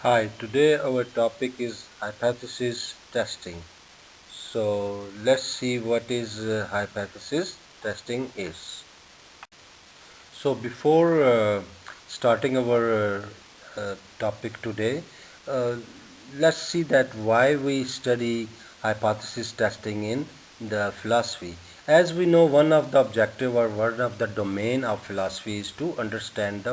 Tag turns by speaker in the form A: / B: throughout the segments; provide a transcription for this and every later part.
A: Hi, today our topic is hypothesis testing. So let's see what is hypothesis testing is. So before starting our topic today, uh, let's see that why we study hypothesis testing in the philosophy. As we know, one of the objective or one of the domain of philosophy is to understand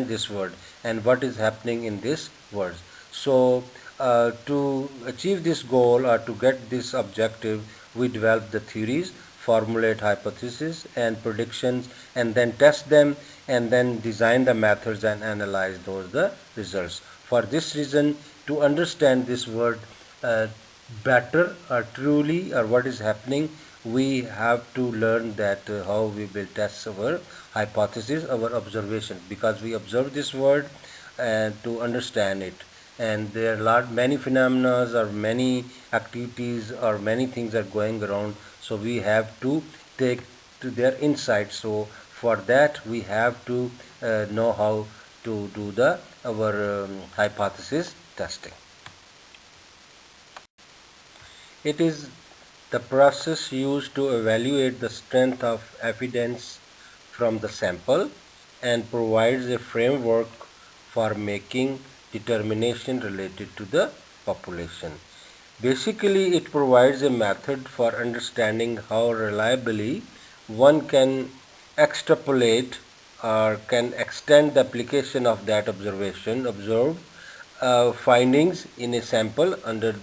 A: this world and what is happening in this world. So to achieve this goal or to get this objective, we develop the theories, formulate hypotheses and predictions, and then test them, and then design the methods and analyze those the results. For this reason, to understand this world uh, better or truly or what is happening, we have to learn that how we will test our hypothesis, our observation, because we observe this world and to understand it. And there are many phenomena or many activities or many things are going around, so we have to take to their insight. So for that we have to know how to do the our hypothesis testing. It is the process used to evaluate the strength of evidence from the sample and provides a framework for making determination related to the population. Basically, it provides a method for understanding how reliably one can extrapolate or can extend the application of that observed findings in a sample under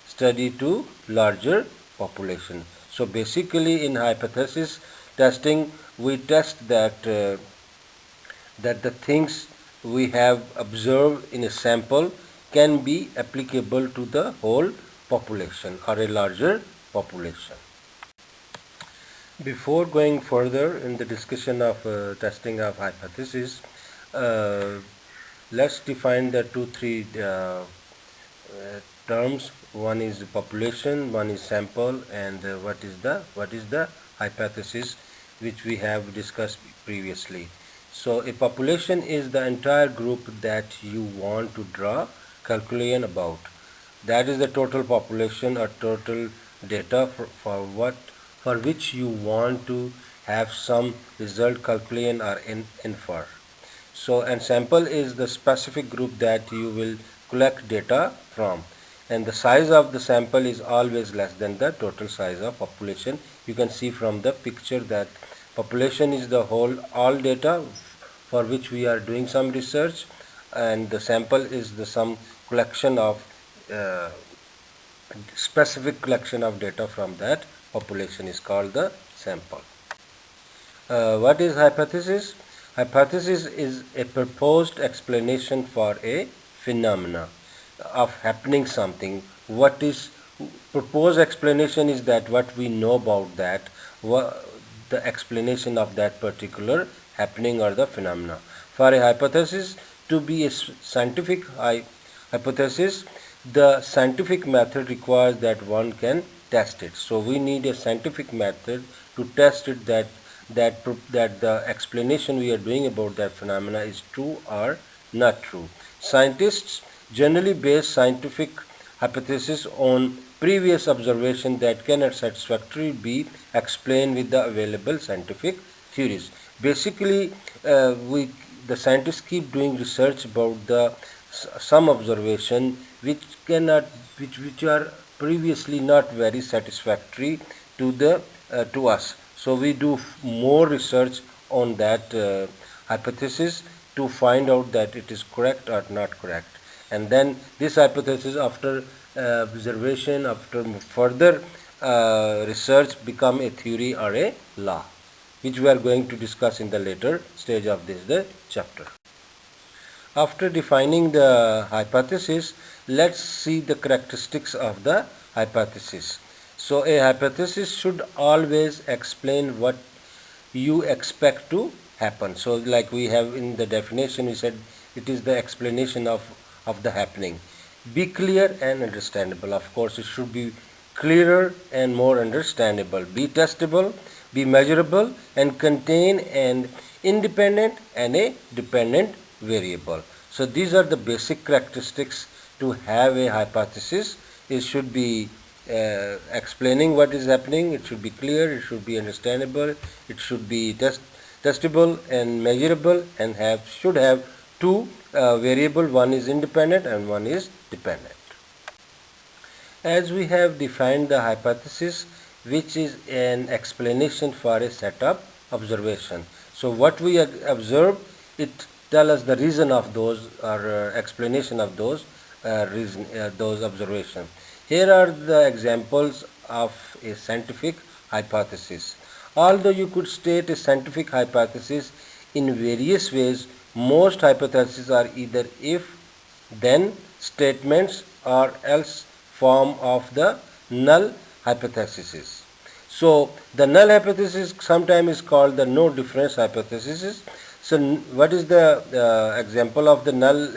A: study to larger population. So basically, in hypothesis testing, we test that the things we have observed in a sample can be applicable to the whole population or a larger population. Before going further in the discussion of testing of hypothesis, uh, let's define the three terms. One is population, one is sample, and what is the hypothesis, which we have discussed previously. So a population is the entire group that you want to draw calculation about. That is the total population or total data for which you want to have some result calculation or infer. So and sample is the specific group that you will collect data from, and the size of the sample is always less than the total size of population. You can see from the picture that population is the whole all data for which we are doing some research, and the sample is the some collection of uh, specific collection of data from that population is called the sample. What is hypothesis? Hypothesis is a proposed explanation for a phenomena of happening something. What is proposed explanation is that what we know about that, the explanation of that particular happening or the phenomena. For a hypothesis to be a scientific hypothesis, the scientific method requires that one can test it. So we need a scientific method to test it that the explanation we are doing about that phenomena is true or not true. Scientists generally base scientific hypothesis on previous observation that cannot satisfactorily be explained with the available scientific theories. Basically, the scientists keep doing research about the some observation which cannot which are previously not very satisfactory to the to us. So we do more research on that hypothesis to find out that it is correct or not correct, and then this hypothesis after observation, after further research, become a theory or a law, which we are going to discuss in the later stage of this the chapter. After defining the hypothesis, let's see the characteristics of the hypothesis. So a hypothesis should always explain what you expect to happen. So like we have in the definition, we said it is the explanation of the happening. Be clear and understandable. Of course, it should be clearer and more understandable. Be testable, be measurable, and contain an independent and a dependent variable. So these are the basic characteristics to have a hypothesis. It should be explaining what is happening, it should be clear, it should be understandable, it should be testable and measurable, and should have two variable, one is independent and one is dependent. As we have defined the hypothesis, which is an explanation for a set of observation. So what we observe, it tell us the reason of those, or explanation of those those observations. Here are the examples of a scientific hypothesis. Although you could state a scientific hypothesis in various ways, most hypotheses are either if then statements or else form of the null hypothesis. So the null hypothesis sometimes is called the no difference hypothesis. So what is the example of the null?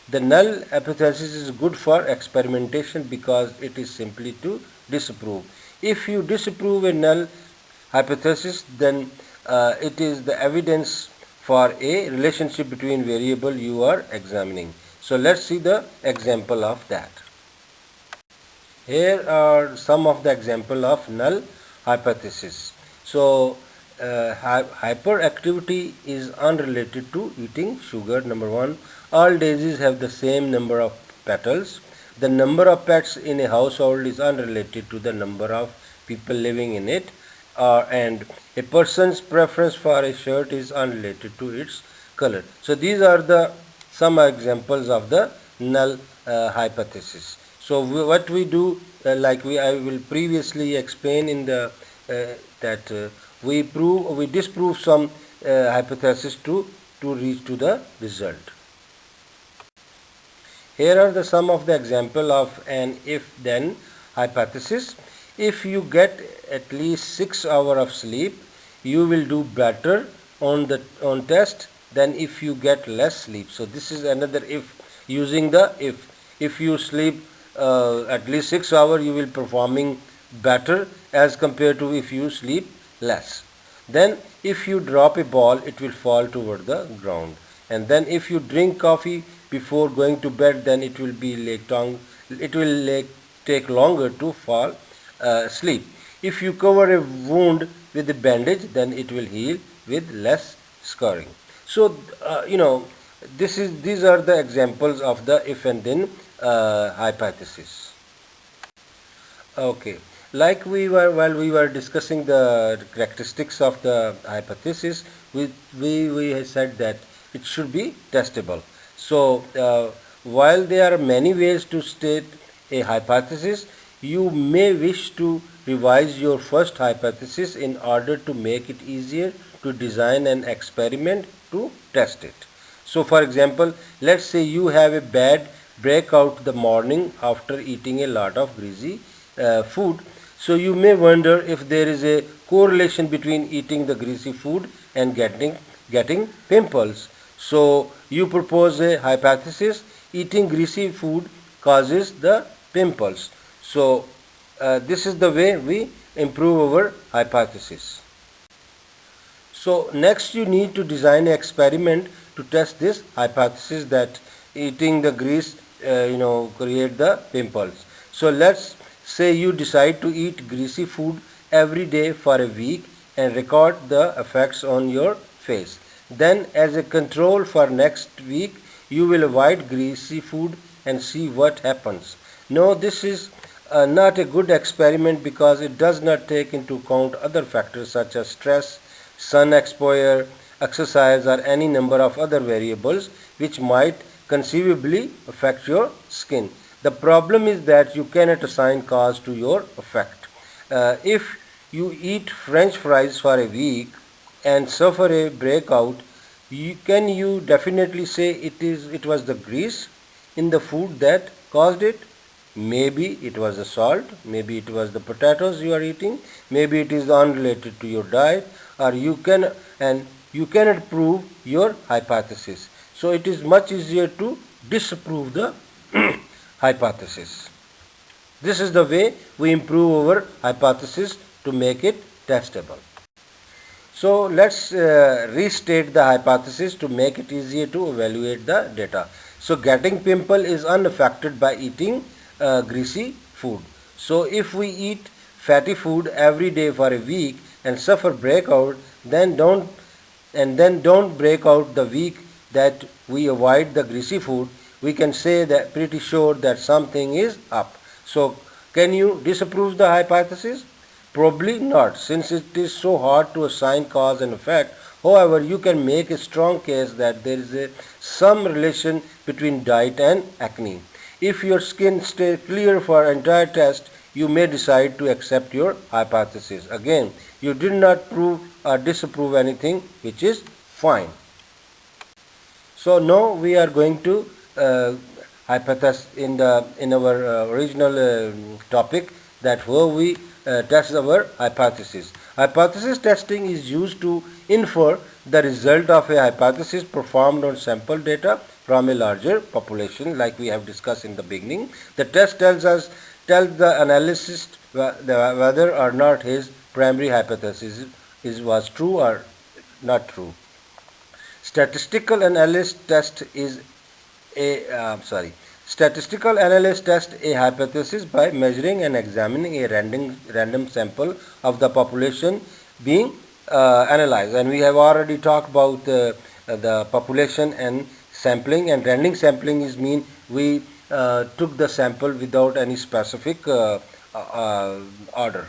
A: The null hypothesis is good for experimentation because it is simply to disprove. If you disprove a null hypothesis, then it is the evidence for a relationship between variable you are examining. So let's see the example of that. Here are some of the example of null hypothesis. So hyperactivity is unrelated to eating sugar. Number one, all daisies have the same number of petals. The number of pets in a household is unrelated to the number of people living in it. And a person's preference for a shirt is unrelated to its color. So these are the some examples of the null hypothesis. So what we do, like I will previously explain in the that we disprove some hypothesis to reach to the result. Here are the some of the example of an if-then hypothesis. If you get at least 6 hours of sleep, you will do better on test than if you get less sleep. So this is another if, using the if. If you sleep at least 6 hours, you will performing better as compared to if you sleep less. Then if you drop a ball, it will fall toward the ground. And then if you drink coffee before going to bed, then it will take longer to fall asleep. If you cover a wound with a bandage, then it will heal with less scarring. So these are the examples of the if and then hypothesis. Okay, like while we were discussing the characteristics of the hypothesis, we said that it should be testable. So while there are many ways to state a hypothesis, you may wish to revise your first hypothesis in order to make it easier to design an experiment to test it. So for example, let's say you have a bad breakout the morning after eating a lot of greasy food. So you may wonder if there is a correlation between eating the greasy food and getting pimples. So you propose a hypothesis: eating greasy food causes the pimples. So this is the way we improve our hypothesis. So next you need to design an experiment to test this hypothesis that eating the grease create the pimples. So let's say you decide to eat greasy food every day for a week and record the effects on your face. Then as a control for next week, you will avoid greasy food and see what happens. No, this is not a good experiment because it does not take into account other factors such as stress, sun exposure, exercise, or any number of other variables which might conceivably affect your skin. The problem is that you cannot assign cause to your effect. If you eat French fries for a week and suffer a breakout, can you definitely say it was the grease in the food that caused it? Maybe it was the salt, maybe it was the potatoes you are eating, maybe it is unrelated to your diet, or you cannot prove your hypothesis. So it is much easier to disprove the hypothesis. This is the way we improve our hypothesis to make it testable. So let's restate the hypothesis to make it easier to evaluate the data. So getting pimple is unaffected by eating greasy food. So if we eat fatty food every day for a week and suffer breakout, then don't break out the week that we avoid the greasy food, we can say that pretty sure that something is up. So can you disapprove the hypothesis? Probably not, since it is so hard to assign cause and effect. However, you can make a strong case that there is some relation between diet and acne. If your skin stays clear for entire test, you may decide to accept your hypothesis. Again, you did not prove or disapprove anything, which is fine. So now we are going to hypothesis in our original topic, that where we test our hypothesis. Hypothesis testing is used to infer the result of a hypothesis performed on sample data from a larger population, like we have discussed in the beginning. The test tells the analyst whether or not his primary hypothesis was true or not true. Statistical analysis test a hypothesis by measuring and examining a random sample of the population being analyzed. And we have already talked about the population and sampling. And random sampling is mean we took the sample without any specific order.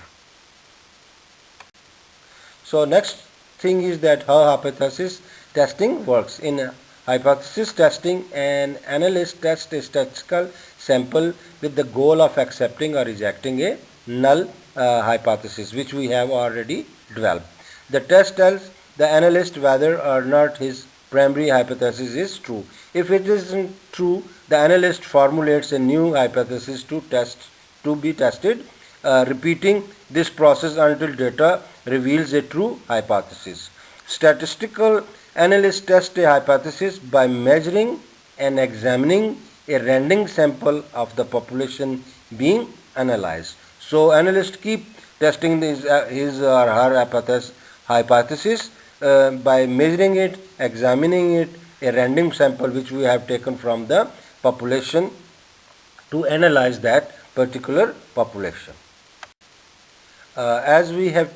A: So next thing is that how hypothesis testing works. In hypothesis testing, an analyst tests a statistical sample with the goal of accepting or rejecting a null hypothesis, which we have already developed. The test tells the analyst whether or not his primary hypothesis is true. If it isn't true, the analyst formulates a new hypothesis to be tested, repeating this process until data reveals a true hypothesis. Statistical analysts test a hypothesis by measuring and examining a random sample of the population being analyzed. So analysts keep testing his or her hypothesis by measuring it, examining it, a random sample which we have taken from the population to analyze that particular population. As we have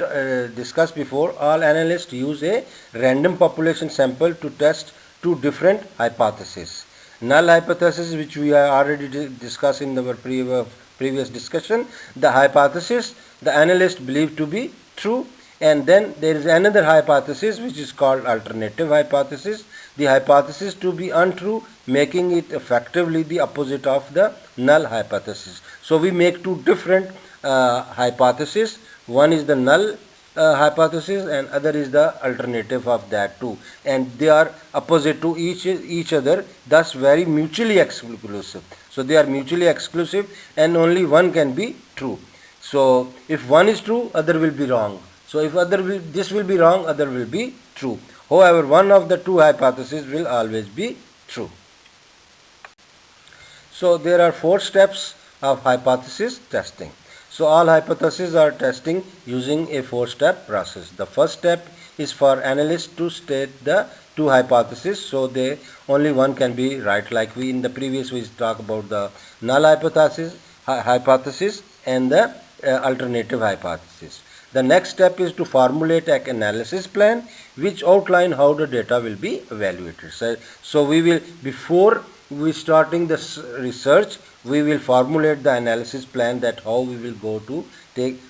A: discussed before, all analysts use a random population sample to test two different hypotheses. Null hypothesis, which we have already discussed in our previous discussion, the hypothesis the analyst believed to be true, and then there is another hypothesis which is called alternative hypothesis, the hypothesis to be untrue, making it effectively the opposite of the null hypothesis. So we make two different hypotheses. One is the null hypothesis and other is the alternative of that too, and they are opposite to each other, thus very mutually exclusive. So they are mutually exclusive and only one can be true. So if one is true, other will be wrong. So if this will be wrong, other will be true. However, one of the two hypotheses will always be true. So there are 4 steps of hypothesis testing. So all hypotheses are testing using a 4-step process. The first step is for analysts to state the two hypotheses, so only one can be right. Like we in the previous we talked about the null hypothesis and the alternative hypothesis. The next step is to formulate an analysis plan which outline how the data will be evaluated. So we will, before we starting the research, we will formulate the analysis plan, that how we will go to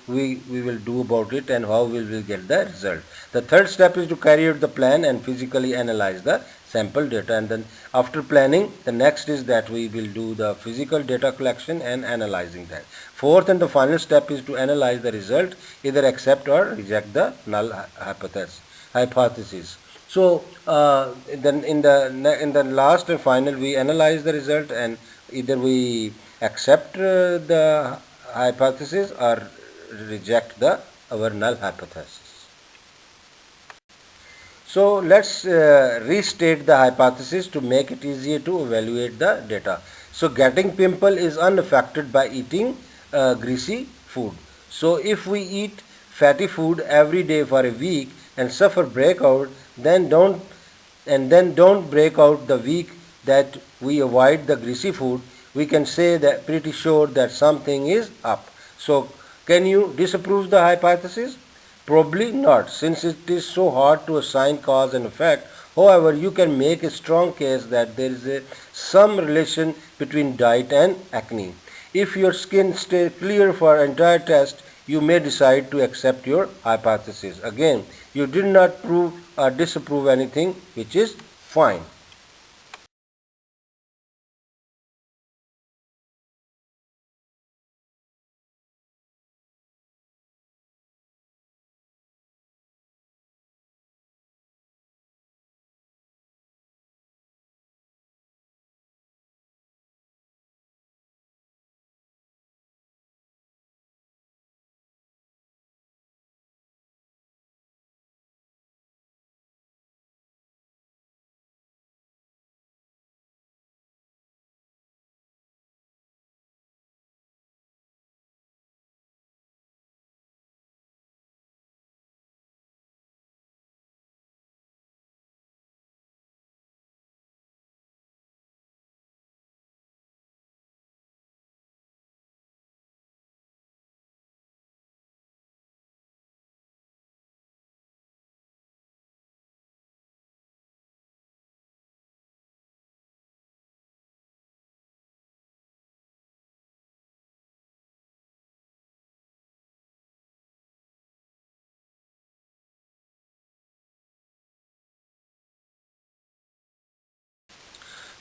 A: we will do about it and how we will get the result. The third step is to carry out the plan and physically analyze the sample data, and then after planning, the next is that we will do the physical data collection and analyzing that. Fourth and the final step is to analyze the result, either accept or reject the null hypothesis. So then in the last and final, we analyze the result and either we accept the hypothesis or reject our null hypothesis. So let's restate the hypothesis to make it easier to evaluate the data. So getting pimple is unaffected by eating greasy food. So if we eat fatty food every day for a week and suffer breakout, then don't break out the week that we avoid the greasy food, we can say that pretty sure that something is up. So can you disapprove the hypothesis? Probably not, since it is so hard to assign cause and effect. However, you can make a strong case that there is some relation between diet and acne. If your skin stays clear for entire test, you may decide to accept your hypothesis. Again, you did not prove or disapprove anything, which is fine.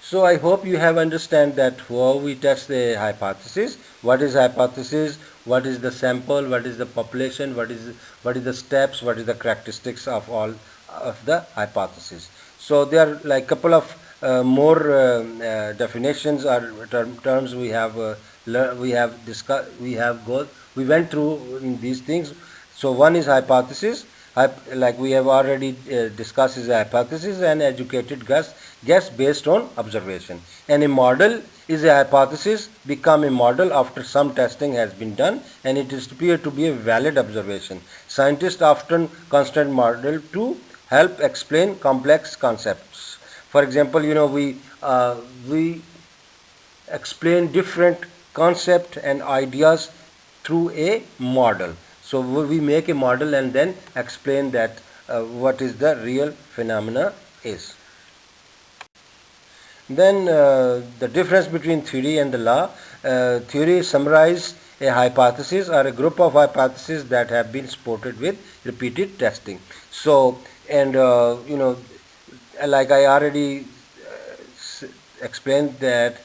A: So I hope you have understand that how we test the hypothesis. What is hypothesis? What is the sample? What is the population? What is the steps? What is the characteristics of all of the hypothesis? So there are like couple of more definitions or terms we have we have discussed, we went through in these things. So one is hypothesis. Like we have already discussed, is a hypothesis and educated guess based on observation. And a model is a hypothesis become a model after some testing has been done and it is appeared to be a valid observation. Scientists often construct model to help explain complex concepts. For example, we explain different concepts and ideas through a model. So we make a model and then explain that what is the real phenomena is. Then the difference between theory and the law. Theory summarizes a hypothesis or a group of hypotheses that have been supported with repeated testing. So, and like I already explained that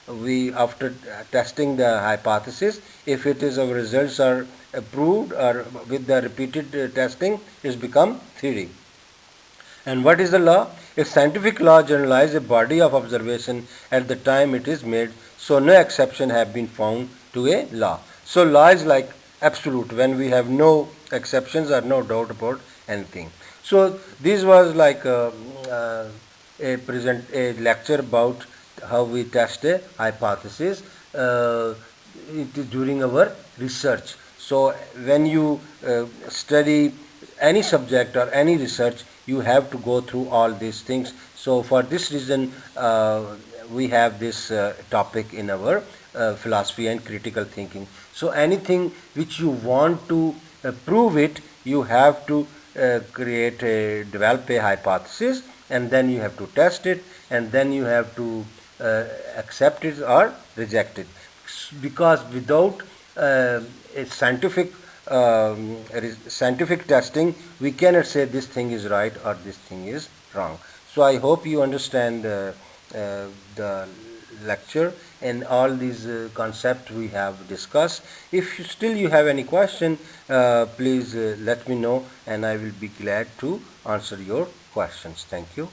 A: we, after testing the hypothesis, if it is our results are approved or with the repeated testing, it's become theory. And what is the law? A scientific law generalizes a body of observation at the time it is made, so no exception have been found to a law. So law is like absolute when we have no exceptions or no doubt about anything. So this was like a lecture about how we test a hypothesis during our research. So when you study any subject or any research, you have to go through all these things. So for this reason, we have this topic in our philosophy and critical thinking. So anything which you want to prove it, you have to develop a hypothesis, and then you have to test it, and then you have to accept it or reject it. Because without a scientific testing, we cannot say this thing is right or this thing is wrong. So I hope you understand the lecture and all these concepts we have discussed. If still you have any question, please let me know and I will be glad to answer your questions. Thank you.